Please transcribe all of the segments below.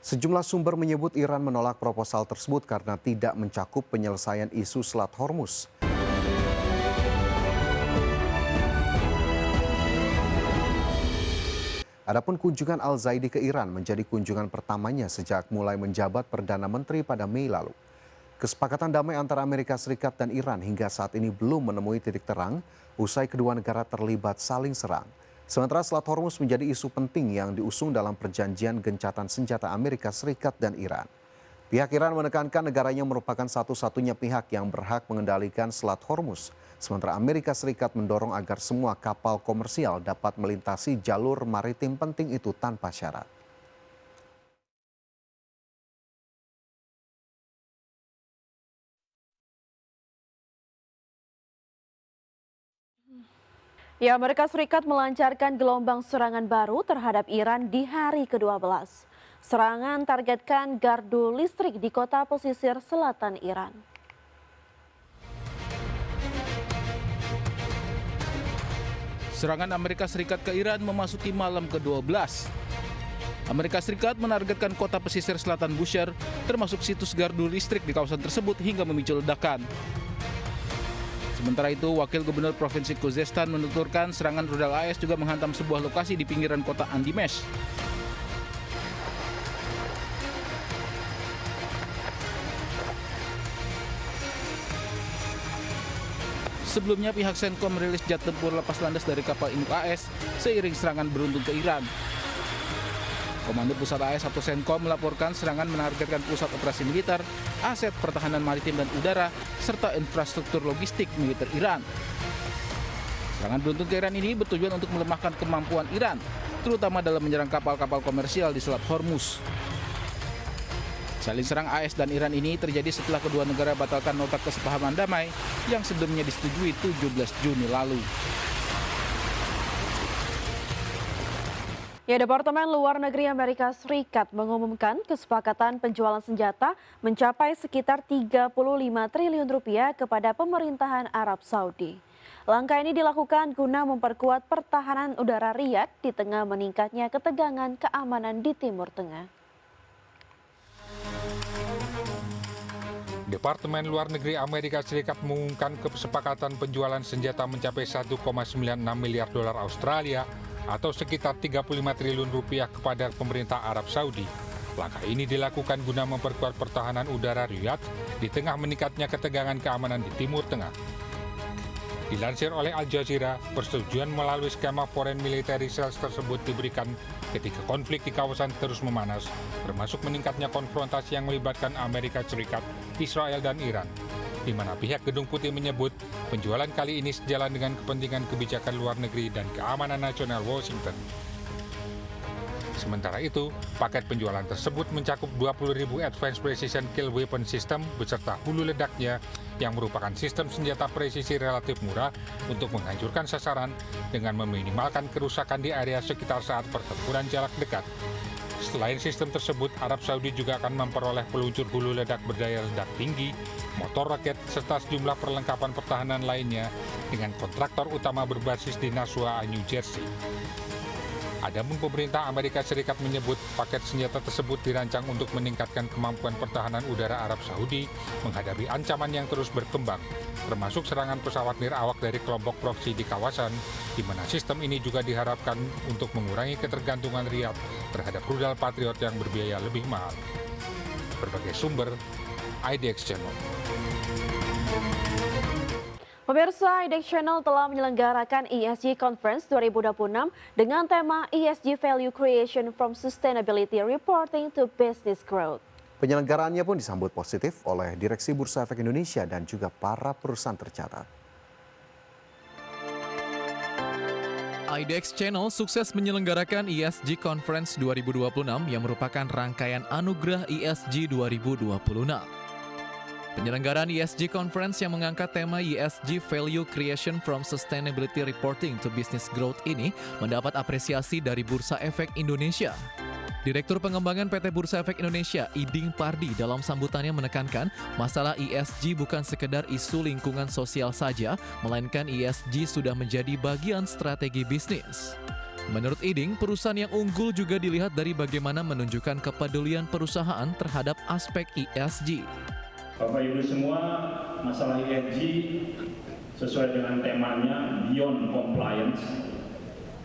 Sejumlah sumber menyebut Iran menolak proposal tersebut karena tidak mencakup penyelesaian isu Selat Hormuz. Adapun kunjungan Al-Zaidi ke Iran menjadi kunjungan pertamanya sejak mulai menjabat Perdana Menteri pada Mei lalu. Kesepakatan damai antara Amerika Serikat dan Iran hingga saat ini belum menemui titik terang usai kedua negara terlibat saling serang. Sementara Selat Hormuz menjadi isu penting yang diusung dalam perjanjian gencatan senjata Amerika Serikat dan Iran. Pihak Iran menekankan negaranya merupakan satu-satunya pihak yang berhak mengendalikan Selat Hormuz. Sementara Amerika Serikat mendorong agar semua kapal komersial dapat melintasi jalur maritim penting itu tanpa syarat. Ya, Amerika Serikat melancarkan gelombang serangan baru terhadap Iran di hari ke-12. Serangan targetkan gardu listrik di kota pesisir selatan Iran. Serangan Amerika Serikat ke Iran memasuki malam ke-12. Amerika Serikat menargetkan kota pesisir selatan Bushehr, termasuk situs gardu listrik di kawasan tersebut hingga memicu ledakan. Sementara itu, Wakil Gubernur Provinsi Khuzestan menuturkan serangan rudal AS juga menghantam sebuah lokasi di pinggiran kota Andimesh. Sebelumnya pihak Senkom merilis jet tempur lepas landas dari kapal induk AS seiring serangan beruntun ke Iran. Komando Pusat AS atau Senkom melaporkan serangan menargetkan pusat operasi militer, aset pertahanan maritim dan udara, serta infrastruktur logistik militer Iran. Serangan beruntun ke Iran ini bertujuan untuk melemahkan kemampuan Iran, terutama dalam menyerang kapal-kapal komersial di Selat Hormuz. Saling serang AS dan Iran ini terjadi setelah kedua negara batalkan nota kesepahaman damai yang sebelumnya disetujui 17 Juni lalu. Ya, Departemen Luar Negeri Amerika Serikat mengumumkan kesepakatan penjualan senjata mencapai sekitar 35 triliun rupiah kepada pemerintahan Arab Saudi. Langkah ini dilakukan guna memperkuat pertahanan udara Riyadh di tengah meningkatnya ketegangan keamanan di Timur Tengah. Departemen Luar Negeri Amerika Serikat mengumumkan kesepakatan penjualan senjata mencapai 1,96 miliar dolar Australia atau sekitar 35 triliun rupiah kepada pemerintah Arab Saudi. Langkah ini dilakukan guna memperkuat pertahanan udara Riyadh di tengah meningkatnya ketegangan keamanan di Timur Tengah. Dilansir oleh Al Jazeera, persetujuan melalui skema Foreign Military Sales tersebut diberikan ketika konflik di kawasan terus memanas, termasuk meningkatnya konfrontasi yang melibatkan Amerika Serikat, Israel, dan Iran, di mana pihak Gedung Putih menyebut penjualan kali ini sejalan dengan kepentingan kebijakan luar negeri dan keamanan nasional Washington. Sementara itu, paket penjualan tersebut mencakup 20.000 Advanced Precision Kill Weapon System beserta hulu ledaknya yang merupakan sistem senjata presisi relatif murah untuk menghancurkan sasaran dengan meminimalkan kerusakan di area sekitar saat pertempuran jarak dekat. Selain sistem tersebut, Arab Saudi juga akan memperoleh peluncur hulu ledak berdaya ledak tinggi, motor roket, serta sejumlah perlengkapan pertahanan lainnya dengan kontraktor utama berbasis di Nashua, New Jersey. Adapun pemerintah Amerika Serikat menyebut paket senjata tersebut dirancang untuk meningkatkan kemampuan pertahanan udara Arab Saudi menghadapi ancaman yang terus berkembang, termasuk serangan pesawat nirawak dari kelompok proksi di kawasan, di mana sistem ini juga diharapkan untuk mengurangi ketergantungan Riyadh terhadap rudal Patriot yang berbiaya lebih mahal. Berbagai sumber, IDX Channel. Pemirsa, IDX Channel telah menyelenggarakan ESG Conference 2026 dengan tema ESG Value Creation from Sustainability Reporting to Business Growth. Penyelenggaraannya pun disambut positif oleh Direksi Bursa Efek Indonesia dan juga para perusahaan tercatat. IDX Channel sukses menyelenggarakan ESG Conference 2026 yang merupakan rangkaian anugerah ESG 2026. Penyelenggaraan ESG Conference yang mengangkat tema ESG Value Creation from Sustainability Reporting to Business Growth ini mendapat apresiasi dari Bursa Efek Indonesia. Direktur Pengembangan PT Bursa Efek Indonesia, Iding Pardi, dalam sambutannya menekankan masalah ESG bukan sekedar isu lingkungan sosial saja, melainkan ESG sudah menjadi bagian strategi bisnis. Menurut Iding, perusahaan yang unggul juga dilihat dari bagaimana menunjukkan kepedulian perusahaan terhadap aspek ESG. Bapak Ibu semua, masalah ESG sesuai dengan temanya Beyond Compliance.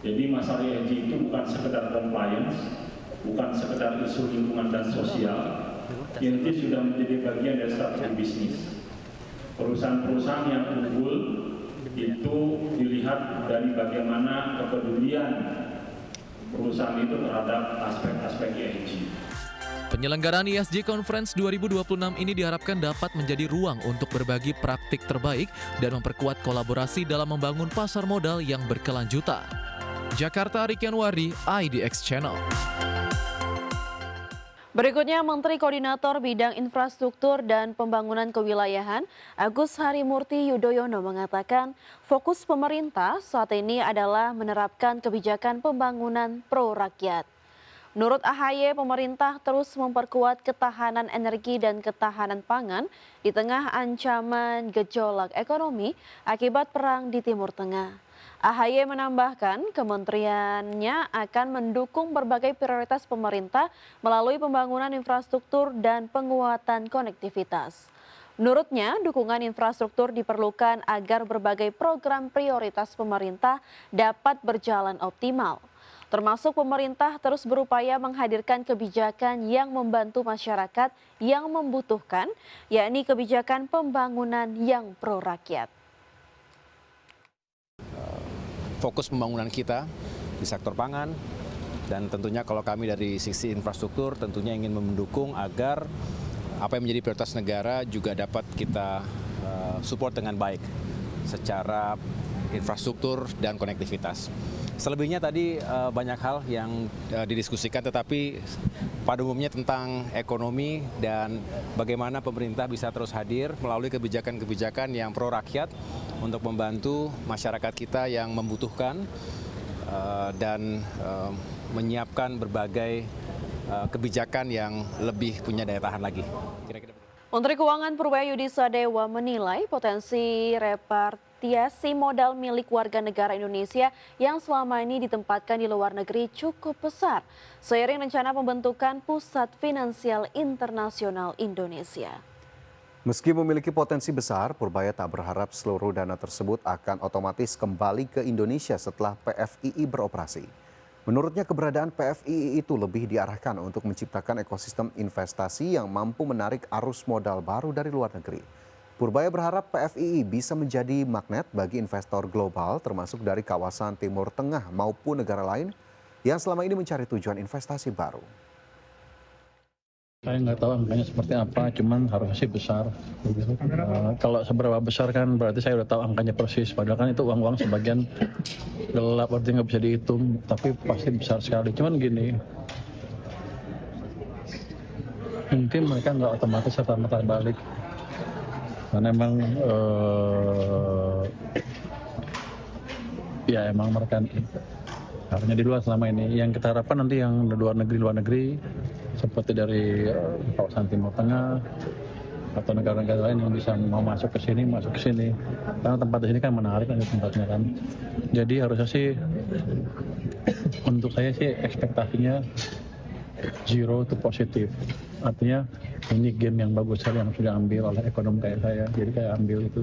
Jadi masalah ESG itu bukan sekedar compliance, bukan sekedar isu lingkungan dan sosial. ESG sudah menjadi bagian dari strategi bisnis. Perusahaan-perusahaan yang unggul itu dilihat dari bagaimana kepedulian perusahaan itu terhadap aspek-aspek ESG. Penyelenggaraan ESG Conference 2026 ini diharapkan dapat menjadi ruang untuk berbagi praktik terbaik dan memperkuat kolaborasi dalam membangun pasar modal yang berkelanjutan. Jakarta, Rikian Wari, IDX Channel. Berikutnya, Menteri Koordinator Bidang Infrastruktur dan Pembangunan Kewilayahan Agus Harimurti Yudhoyono mengatakan fokus pemerintah saat ini adalah menerapkan kebijakan pembangunan pro rakyat. Menurut AHY, pemerintah terus memperkuat ketahanan energi dan ketahanan pangan di tengah ancaman gejolak ekonomi akibat perang di Timur Tengah. AHY menambahkan kementeriannya akan mendukung berbagai prioritas pemerintah melalui pembangunan infrastruktur dan penguatan konektivitas. Menurutnya, dukungan infrastruktur diperlukan agar berbagai program prioritas pemerintah dapat berjalan optimal. Termasuk pemerintah terus berupaya menghadirkan kebijakan yang membantu masyarakat yang membutuhkan, yakni kebijakan pembangunan yang pro rakyat. Fokus pembangunan kita di sektor pangan, dan tentunya kalau kami dari sisi infrastruktur tentunya ingin mendukung agar apa yang menjadi prioritas negara juga dapat kita support dengan baik secara infrastruktur dan konektivitas. Selebihnya tadi banyak hal yang didiskusikan, tetapi pada umumnya tentang ekonomi dan bagaimana pemerintah bisa terus hadir melalui kebijakan-kebijakan yang pro rakyat untuk membantu masyarakat kita yang membutuhkan dan menyiapkan berbagai kebijakan yang lebih punya daya tahan lagi. Menteri Keuangan Purbaya Sadewa menilai potensi repatriasi modal milik warga negara Indonesia yang selama ini ditempatkan di luar negeri cukup besar, seiring rencana pembentukan Pusat Finansial Internasional Indonesia. Meski memiliki potensi besar, Purbaya tak berharap seluruh dana tersebut akan otomatis kembali ke Indonesia setelah PFII beroperasi. Menurutnya, keberadaan PFII itu lebih diarahkan untuk menciptakan ekosistem investasi yang mampu menarik arus modal baru dari luar negeri. Purbaya berharap PFII bisa menjadi magnet bagi investor global, termasuk dari kawasan Timur Tengah maupun negara lain yang selama ini mencari tujuan investasi baru. Saya nggak tahu angkanya seperti apa, cuman harusnya sih besar. Kalau seberapa besar kan berarti saya udah tahu angkanya persis. Padahal kan itu uang-uang sebagian gelap, artinya nggak bisa dihitung. Tapi pasti besar sekali. Cuman gini, mungkin mereka nggak otomatis serta-merta balik. Karena emang ya emang mereka harusnya di luar selama ini. Yang kita harapkan nanti yang luar negeri seperti dari kawasan Timur Tengah atau negara-negara lain yang bisa mau masuk ke sini. Karena tempat di sini kan menarik kan tempatnya kan. Jadi harusnya sih untuk saya sih ekspektasinya 0 to positif. Artinya ini game yang bagus sekali yang sudah ambil oleh ekonom kayak saya. Jadi kayak ambil itu